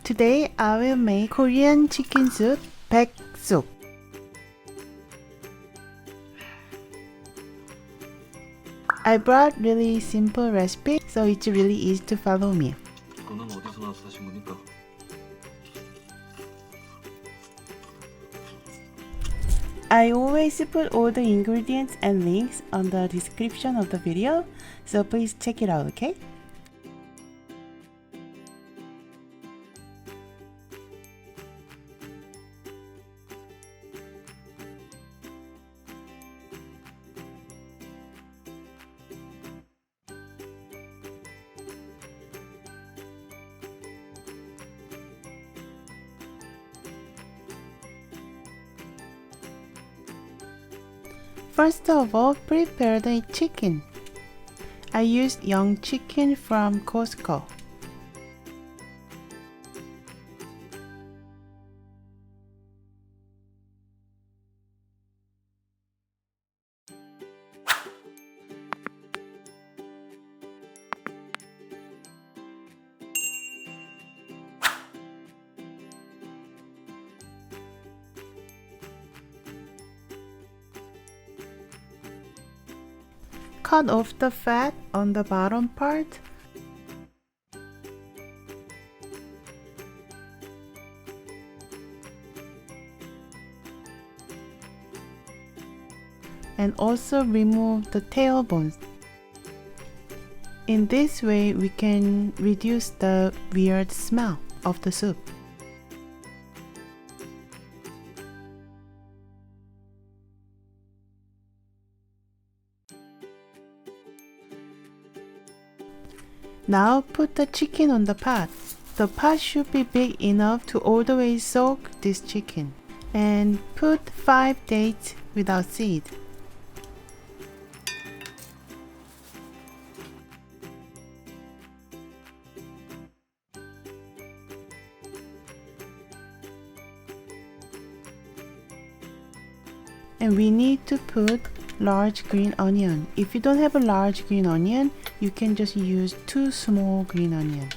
Today I will make Korean chicken soup, BaekSuk. I brought really simple recipe, so it's really easy to follow me. 이거는 어디서 나서 사신 겁니까? I always put all the ingredients and links on the description of the video, so please check it out, okay? First of all, prepare the chicken. I used young chicken from Costco. Cut off the fat on the bottom part. And also remove the tailbones. In this way, we can reduce the weird smell of the soup. Now put the chicken on the pot. The pot should be big enough to all the way soak this chicken. And put 5 dates without seed. And we need to put large green onion. If you don't have a large green onion, you can just use 2 small green onions.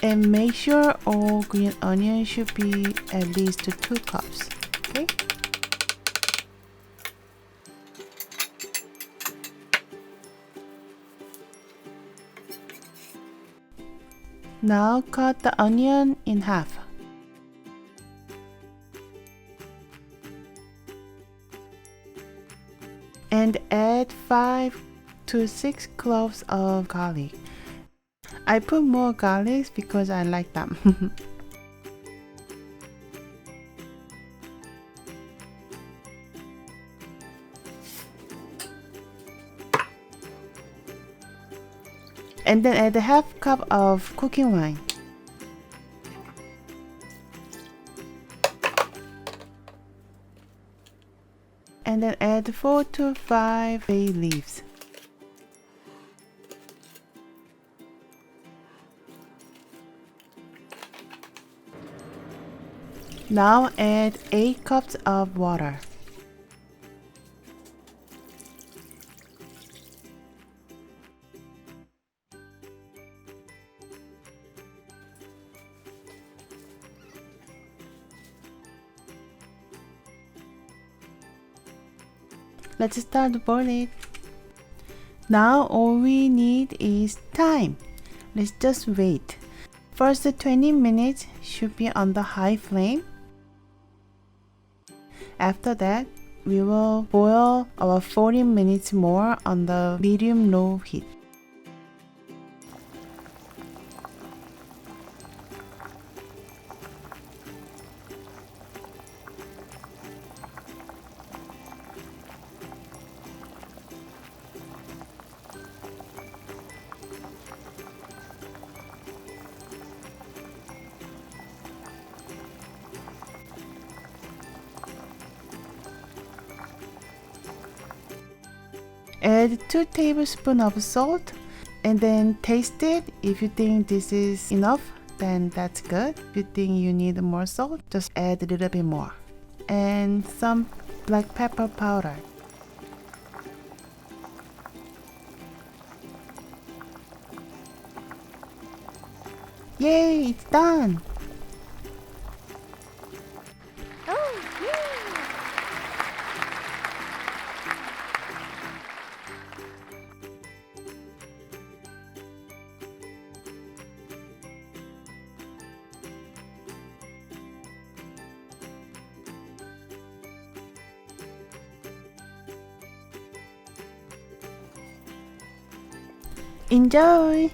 And make sure all green onions should be at least 2 cups. Okay? Now cut the onion in half. And add 5 to 6 cloves of garlic. I put more garlic because I like them. And then add a half cup of cooking wine. And then add 4 to 5 bay leaves. Now add 8 cups of water. Let's start to boil it. Now all we need is time. Let's just wait. First 20 minutes should be on the high flame. After that, we will boil about 40 minutes more on the medium-low heat. Add 2 tablespoons of salt and then taste it. If you think this is enough, then that's good. If you think you need more salt, just add a little bit more. And some black pepper powder. Yay, it's done. Enjoy!